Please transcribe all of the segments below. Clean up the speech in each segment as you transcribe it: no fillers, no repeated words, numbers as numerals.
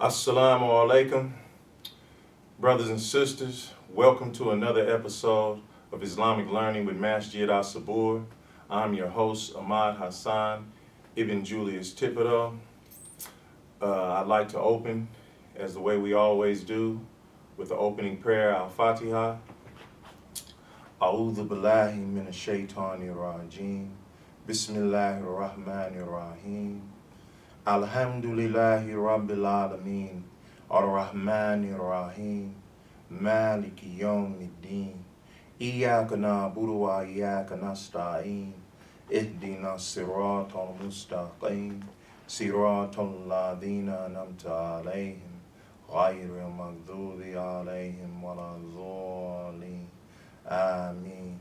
Assalamu alaikum, brothers and sisters. Welcome to another episode of Islamic Learning with Masjid As-Sabur. I'm your host, Ahmad Hasan, Ibn Julius Thibodeau. I'd like to open, as the way we always do, with the opening prayer, Al-Fatiha. A'udhu billahi minash shaitanir rajim. Bismillahir rahmanir rahim. Alhamdulillahi Rabbil Alameen, Ar-Rahmanir Rahim, Maliki Yawmiddin, Iyyaka na'budu wa iyyaka nasta'in, Ihdina siratal mustaqim, Siratal ladhina an'amta alayhim, Ghayril maghdubi alayhim waladdallin. Ameen.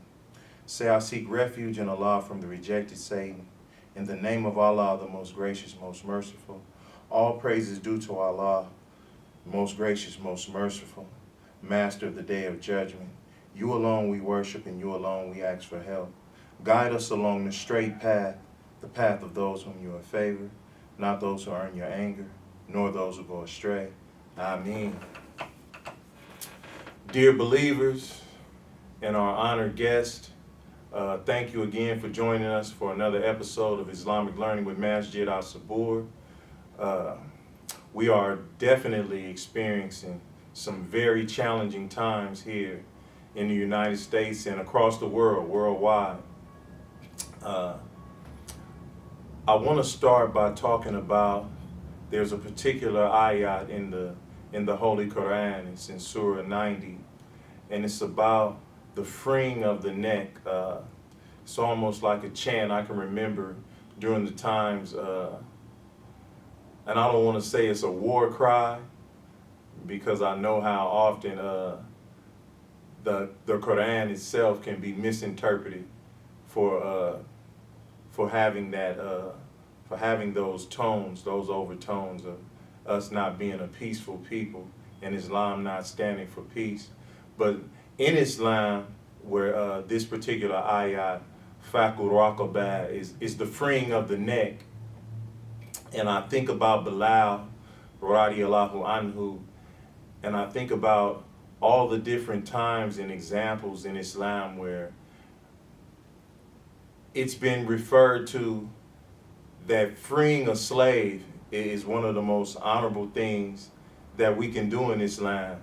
Say, I seek refuge in Allah from the rejected Satan. In the name of Allah, the most gracious, most merciful. All praise is due to Allah, most gracious, most merciful, Master of the day of judgment. You alone we worship, and you alone we ask for help. Guide us along the straight path, the path of those whom you have favored, not those who earn your anger, nor those who go astray. Ameen. Dear believers and our honored guest, thank you again for joining us for another episode of Islamic Learning with Masjid As-Sabur. We are definitely experiencing some very challenging times here in the United States and across the world, worldwide. I want to start by talking about, there's a particular ayat in the Holy Quran. It's in Surah 90, and it's about the freeing of the neck. It's almost like a chant I can remember during the times, and I don't want to say it's a war cry, because I know how often the Quran itself can be misinterpreted for having that for having those tones, those overtones of us not being a peaceful people and Islam not standing for peace. But in Islam, where this particular ayat, Fakul Raqabah, is the freeing of the neck, and I think about Bilal, radiallahu anhu, and I think about all the different times and examples in Islam where it's been referred to that freeing a slave is one of the most honorable things that we can do in Islam.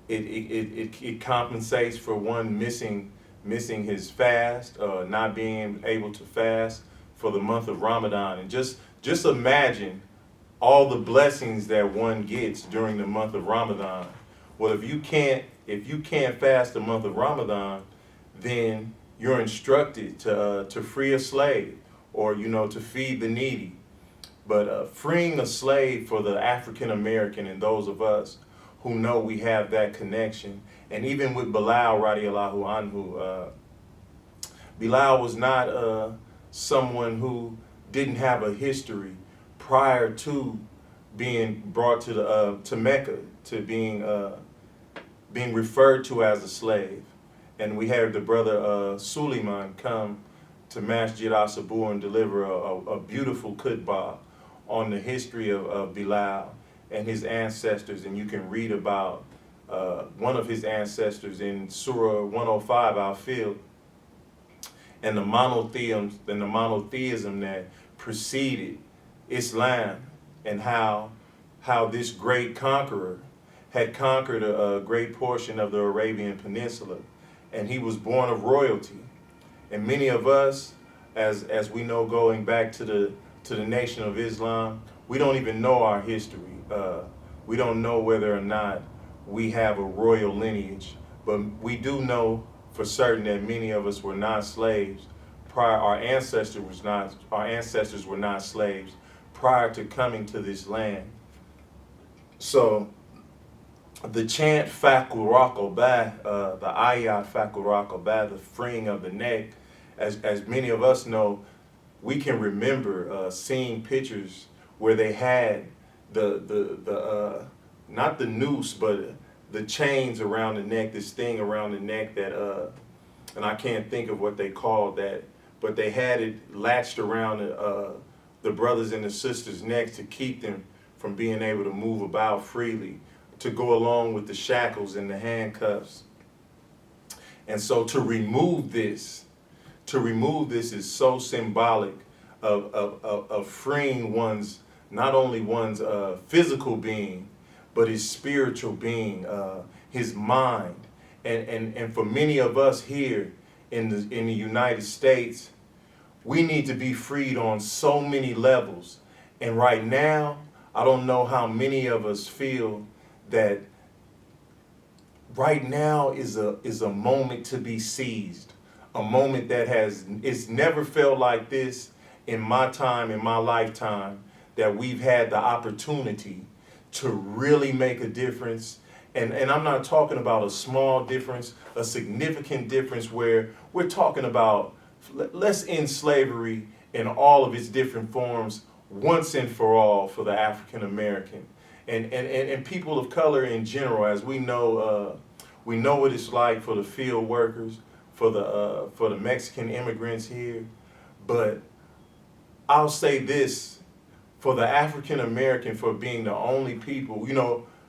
It compensates for one missing his fast, not being able to fast for the month of Ramadan. And just imagine all the blessings that one gets during the month of Ramadan. Well, if you can't fast the month of Ramadan, then you're instructed to free a slave, or to feed the needy. But freeing a slave for the African American and those of us who know we have that connection, and even with Bilal radiallahu anhu, Bilal was not someone who didn't have a history prior to being brought to Mecca, to being referred to as a slave. And we had the brother Suleiman come to Masjid As-Sabur and deliver a beautiful khutbah on the history of Bilal and his ancestors. And you can read about one of his ancestors in Surah 105, Al-Fil, and the monotheism that preceded Islam, and how this great conqueror had conquered a great portion of the Arabian Peninsula, and he was born of royalty. And many of us, as we know, going back to the Nation of Islam, we don't even know our history. We don't know whether or not we have a royal lineage, but we do know for certain that many of us were not slaves prior. Our ancestors were not slaves prior to coming to this land. So the chant Fakul Raqabah, the ayat Fakul Raqabah, the freeing of the neck, as many of us know, we can remember seeing pictures where they had the not the noose, but the chains around the neck, this thing around the neck that and I can't think of what they called that, but they had it latched around the brothers and the sisters' necks to keep them from being able to move about freely, to go along with the shackles and the handcuffs. And so to remove this is so symbolic of freeing one's, not only one's physical being, but his spiritual being, his mind. And for many of us here in the United States, we need to be freed on so many levels. And right now, I don't know how many of us feel that right now is a moment to be seized, a moment that it's never felt like this in my time, in my lifetime, that we've had the opportunity to really make a difference. And I'm not talking about a small difference, a significant difference where we're talking about let's end slavery in all of its different forms once and for all for the African American and people of color in general. As we know what it's like for the field workers, for the Mexican immigrants here. But I'll say this, for the African American, for being the only people,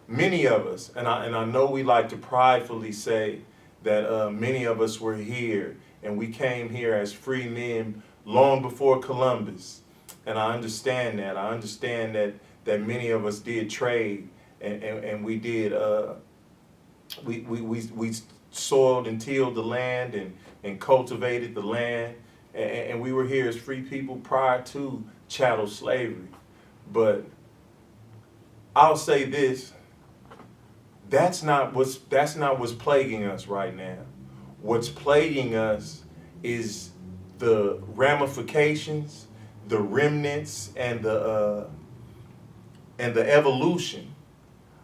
many of us, and I know we like to pridefully say that many of us were here and we came here as free men long before Columbus. And I understand that. I understand that many of us did trade and we did, we soiled and tilled the land and cultivated the land. And we were here as free people prior to chattel slavery. But I'll say this, that's not what's plaguing us right now. What's plaguing us is the ramifications, the remnants, and the evolution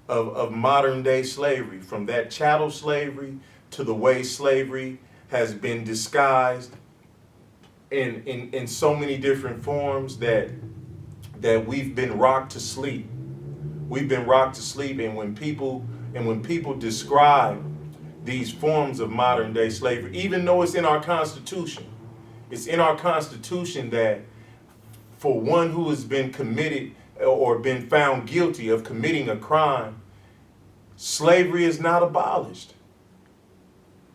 of modern day slavery, from that chattel slavery to the way slavery has been disguised in so many different forms that we've been rocked to sleep. We've been rocked to sleep, and when people describe these forms of modern day slavery, even though it's in our Constitution, that for one who has been committed or been found guilty of committing a crime, slavery is not abolished.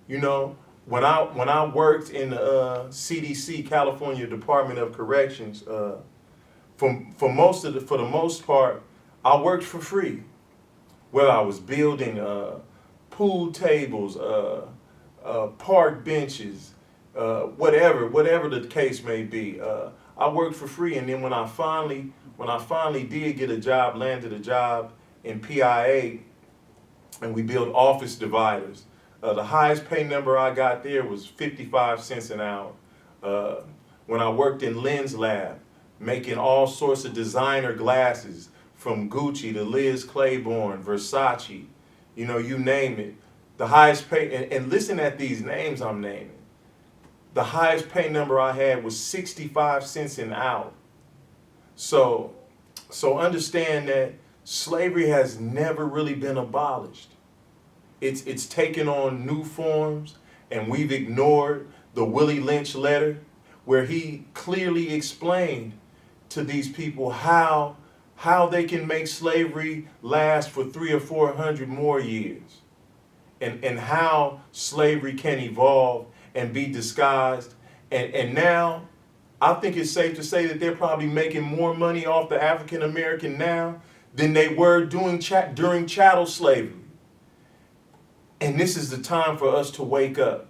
When I worked in the CDC, California Department of Corrections, for the most part, I worked for free. Whether I was building pool tables, park benches, whatever the case may be, I worked for free. And then when I finally did get a job, landed a job in PIA, and we built office dividers. The highest pay number I got there was 55 cents an hour. When I worked in Lens Lab, making all sorts of designer glasses, from Gucci to Liz Claiborne, Versace, you name it. The highest pay, and listen at these names I'm naming. The highest pay number I had was 65 cents an hour. So understand that slavery has never really been abolished. It's taken on new forms, and we've ignored the Willie Lynch letter, where he clearly explained to these people how they can make slavery last for 300 or 400 more years, and how slavery can evolve and be disguised. And now, I think it's safe to say that they're probably making more money off the African American now than they were during chattel slavery. And this is the time for us to wake up.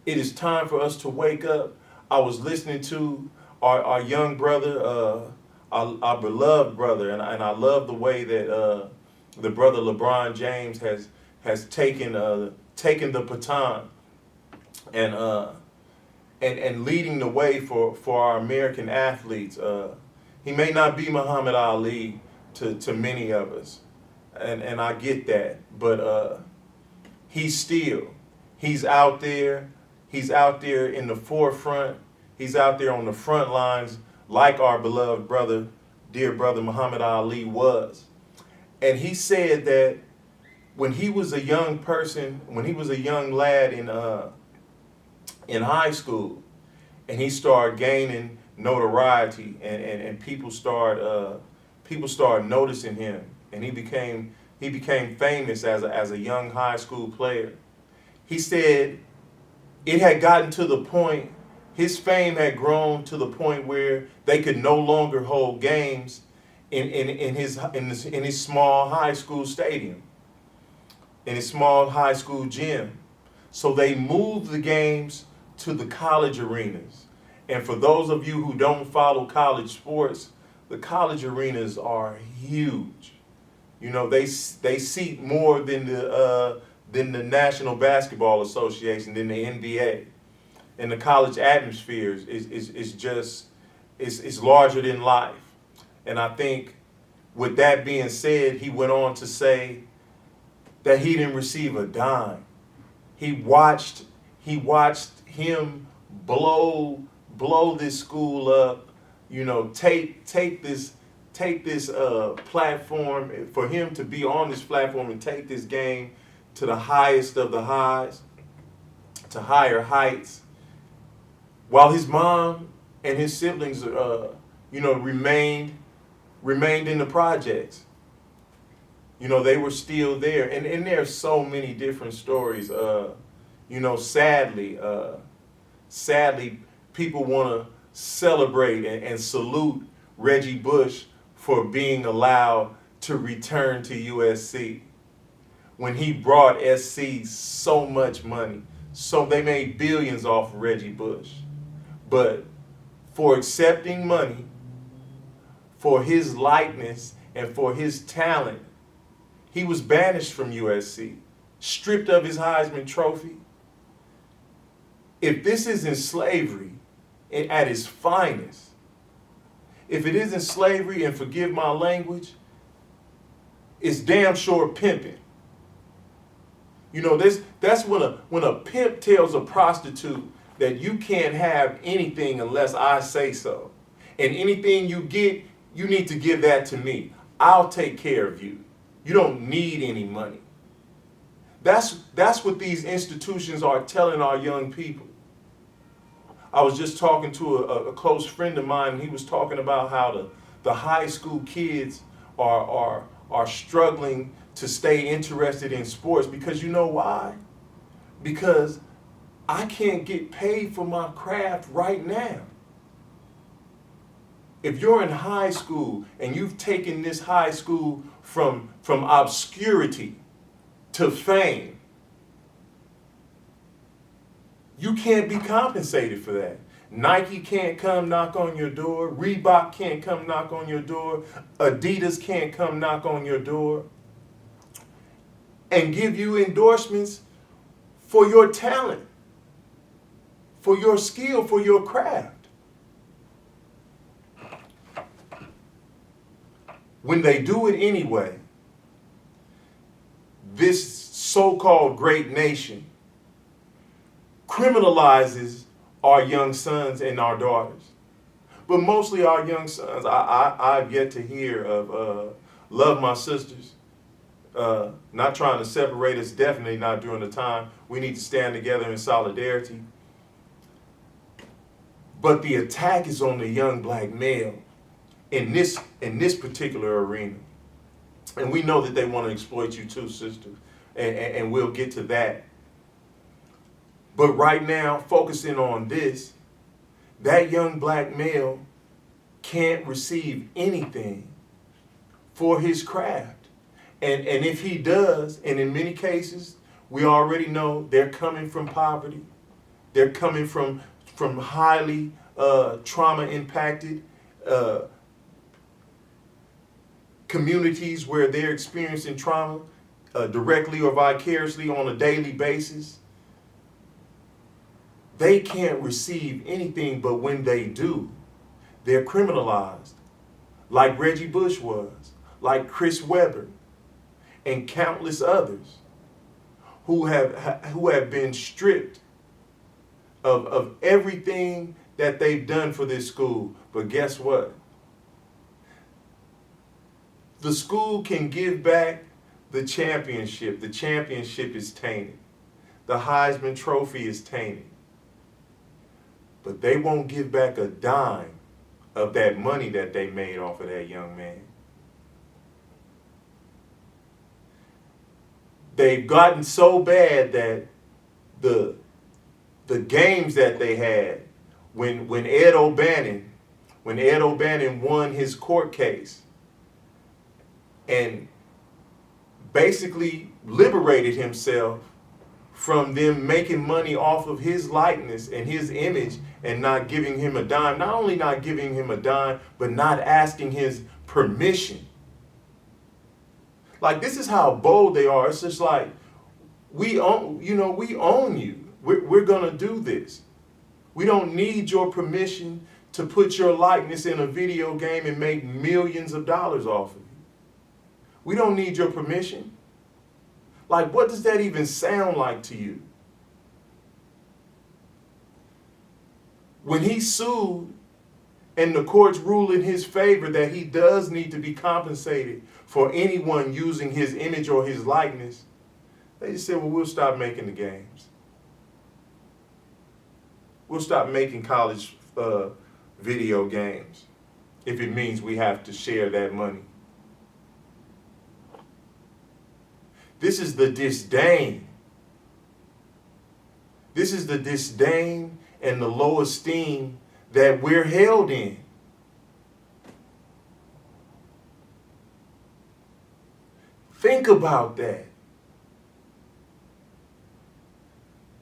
It is time for us to wake up. I was listening to our young brother, our beloved brother, and I love the way that the brother LeBron James has taken the baton and leading the way for our American athletes. He may not be Muhammad Ali to many of us, and I get that, but he's out there in the forefront. He's out there on the front lines, like our beloved brother, dear brother Muhammad Ali was. And he said that when he was a young person, when he was a young lad in high school, and he started gaining notoriety, and people start noticing him, and he became famous as a young high school player. He said it had gotten to the point, his fame had grown to the point where they could no longer hold games in his small high school stadium, in his small high school gym. So they moved the games to the college arenas. And for those of you who don't follow college sports, the college arenas are huge. You know, they seat more than the National Basketball Association, than the NBA. And the college atmosphere is just is larger than life. And I think with that being said, he went on to say that he didn't receive a dime. He watched him blow this school up, you know, take this platform, for him to be on this platform and take this game to the highest of the highs, to higher heights, while his mom and his siblings, remained in the projects. You know, they were still there, and there are so many different stories. Sadly, people want to celebrate and salute Reggie Bush for being allowed to return to USC when he brought SC so much money. So they made billions off of Reggie Bush. But for accepting money, for his likeness, and for his talent, he was banished from USC, stripped of his Heisman Trophy. If this isn't slavery at its finest, if it isn't slavery, and forgive my language, it's damn sure pimping. You know, that's when a pimp tells a prostitute that you can't have anything unless I say so. And anything you get, you need to give that to me. I'll take care of you. You don't need any money. That's what these institutions are telling our young people. I was just talking to a close friend of mine, and he was talking about how the high school kids are struggling to stay interested in sports, because you know why? Because I can't get paid for my craft right now. If you're in high school and you've taken this high school from obscurity to fame, you can't be compensated for that. Nike can't come knock on your door. Reebok can't come knock on your door. Adidas can't come knock on your door and give you endorsements for your talent, for your skill, for your craft. When they do it anyway, this so-called great nation criminalizes our young sons and our daughters. But mostly our young sons. I've yet to hear of Love My Sisters. Not trying to separate us, definitely not during the time. We need to stand together in solidarity. But the attack is on the young black male in this particular arena. And we know that they want to exploit you too, sister. And we'll get to that. But right now, focusing on this, that young black male can't receive anything for his craft. And if he does, and in many cases, we already know they're coming from poverty. They're coming from highly trauma-impacted communities where they're experiencing trauma directly or vicariously on a daily basis. They can't receive anything, but when they do, they're criminalized, like Reggie Bush was, like Chris Webber, and countless others who have been stripped of everything that they've done for this school. But guess what? The school can give back the championship. The championship is tainted. The Heisman Trophy is tainted. But they won't give back a dime of that money that they made off of that young man. They've gotten so bad that the games that they had when Ed O'Bannon won his court case and basically liberated himself from them making money off of his likeness and his image and not giving him a dime. Not only not giving him a dime, but not asking his permission. Like, this is how bold they are. It's just like, we own you. We're gonna do this. We don't need your permission to put your likeness in a video game and make millions of dollars off of you. We don't need your permission. Like, what does that even sound like to you? When he sued and the courts ruled in his favor that he does need to be compensated for anyone using his image or his likeness, they just said, well, we'll stop making the games. We'll stop making college video games if it means we have to share that money. This is the disdain. This is the disdain and the low esteem that we're held in. Think about that.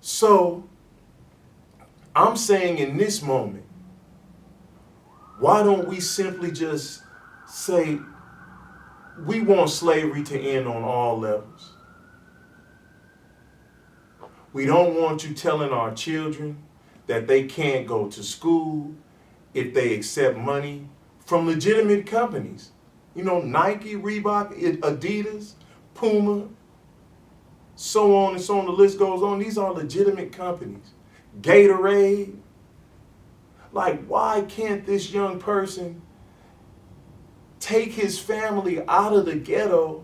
So, I'm saying in this moment, why don't we simply just say, we want slavery to end on all levels. We don't want you telling our children that they can't go to school if they accept money from legitimate companies. You know, Nike, Reebok, Adidas, Puma, so on and so on, the list goes on. These are legitimate companies. Gatorade. Like, why can't this young person take his family out of the ghetto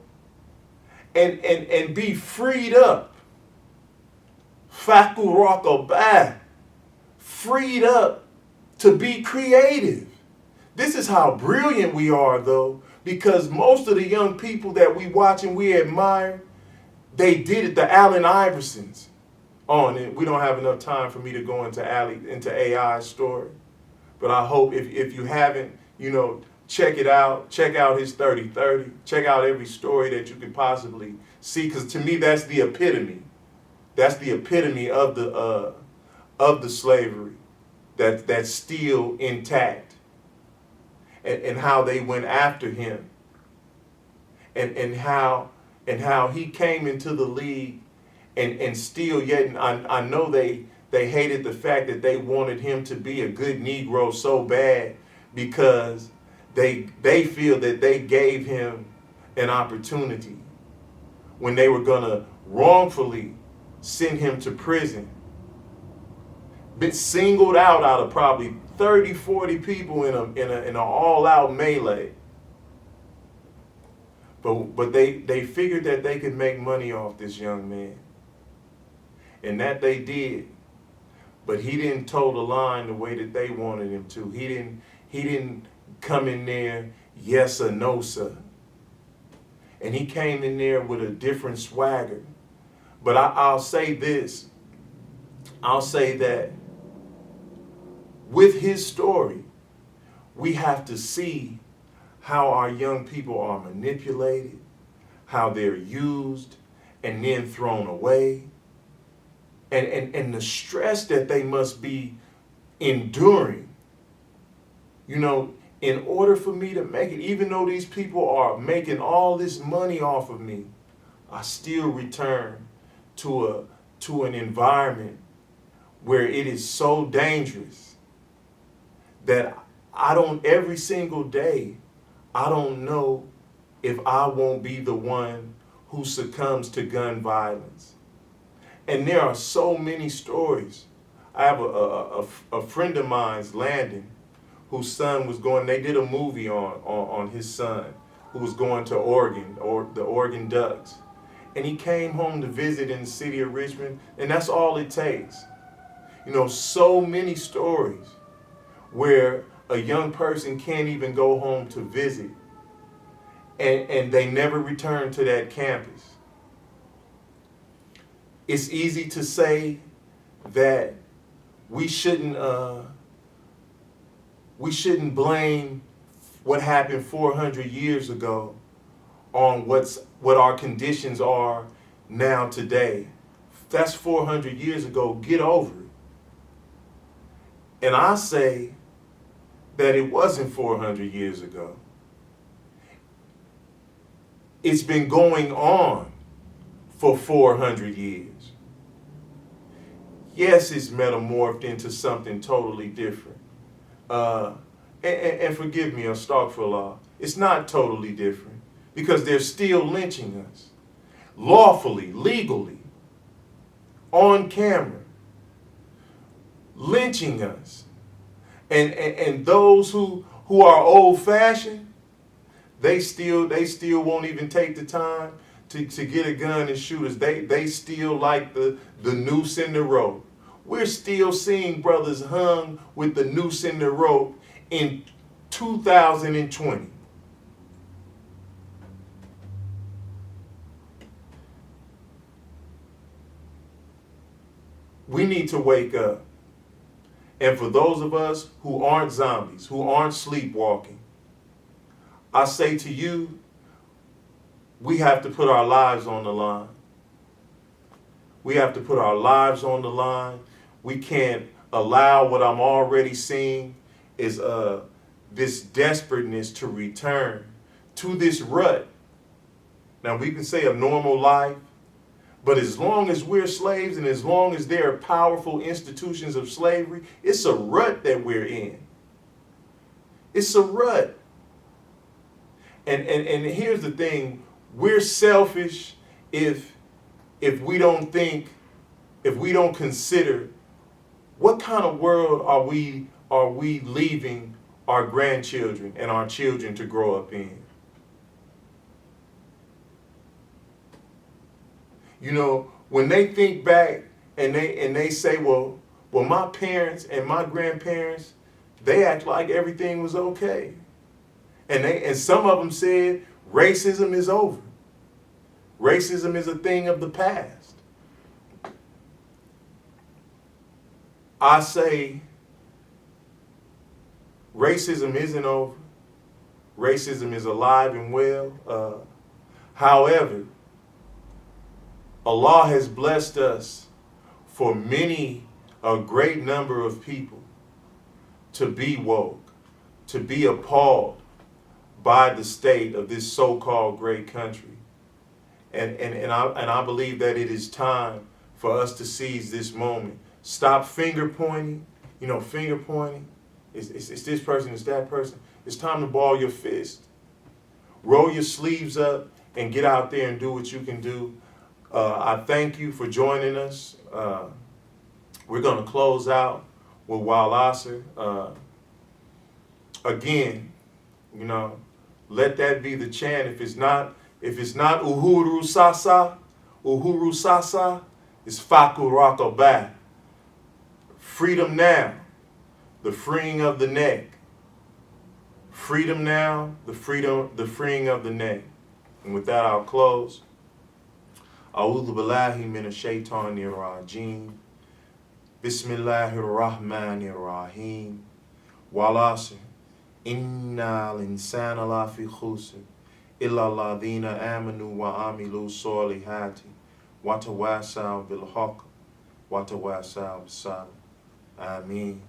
and be freed up? Fakuraka, freed up to be creative. This is how brilliant we are, though, because most of the young people that we watch and we admire, they did it, the Allen Iversons. On it. We don't have enough time for me to go into AI's story. But I hope if you haven't, check it out. Check out his 30-30. Check out every story that you could possibly see, because to me that's the epitome. That's the epitome of the slavery that's still intact. And how they went after him. And how he came into the league. And still, yet I know they hated the fact that they wanted him to be a good Negro so bad, because they feel that they gave him an opportunity when they were gonna wrongfully send him to prison. Been singled out of probably 30, 40 people in an all-out melee. But they figured that they could make money off this young man. And that they did. But he didn't toe the line the way that they wanted him to. He didn't come in there, yes or no, sir. And he came in there with a different swagger. But I'll say this. I'll say that with his story, we have to see how our young people are manipulated, how they're used and then thrown away. And the stress that they must be enduring, in order for me to make it, even though these people are making all this money off of me, I still return to an environment where it is so dangerous that every single day, I don't know if I won't be the one who succumbs to gun violence. And there are so many stories. I have a friend of mine's, Landon, whose son was going, they did a movie on his son, who was going to Oregon, or the Oregon Ducks. And he came home to visit in the city of Richmond, and that's all it takes. So many stories where a young person can't even go home to visit, and they never return to that campus. It's easy to say that we shouldn't blame what happened 400 years ago on what our conditions are now today. That's 400 years ago. Get over it. And I say that it wasn't 400 years ago. It's been going on for 400 years. Yes, it's metamorphed into something totally different. And forgive me, astaghfirullah, it's not totally different because they're still lynching us lawfully, legally, on camera, lynching us. And those who are old-fashioned, they still won't even take the time to get a gun and shoot us. They still like the noose in the rope. We're still seeing brothers hung with the noose in the rope in 2020. We need to wake up. And for those of us who aren't zombies, who aren't sleepwalking, I say to you, we have to put our lives on the line. We have to put our lives on the line. We can't allow what I'm already seeing is this desperateness to return to this rut. Now we can say a normal life, but as long as we're slaves and as long as there are powerful institutions of slavery, it's a rut that we're in. It's a rut. And here's the thing, we're selfish if we don't think, if we don't consider what kind of world are we leaving our grandchildren and our children to grow up in. You know, when they think back and they say, well, my parents and my grandparents, they act like everything was okay. And some of them said racism is over. Racism is a thing of the past. I say racism isn't over. Racism is alive and well. However, Allah has blessed us for a great number of people to be woke, to be appalled by the state of this so-called great country. And I believe that it is time for us to seize this moment. Stop finger pointing. You know, finger pointing. It's this person, it's that person. It's time to ball your fist. Roll your sleeves up and get out there and do what you can do. I thank you for joining us. We're going to close out with Wal Asr. Again, you know, let that be the chant. If it's not Uhuru Sasa, it's Faku Rakabah. Freedom now, the freeing of the neck. Freedom now, the freeing of the neck. And with that, I'll close. A'udhu billahi minash shaitanir rajim. Bismillahir rahmanir rahim. Wal asr. Innal insana lafi khusr. Illa alladhina amanu wa amilu solihati. Wa tawasaw bil haqq. Wa tawasaw bis sabr. Ameen.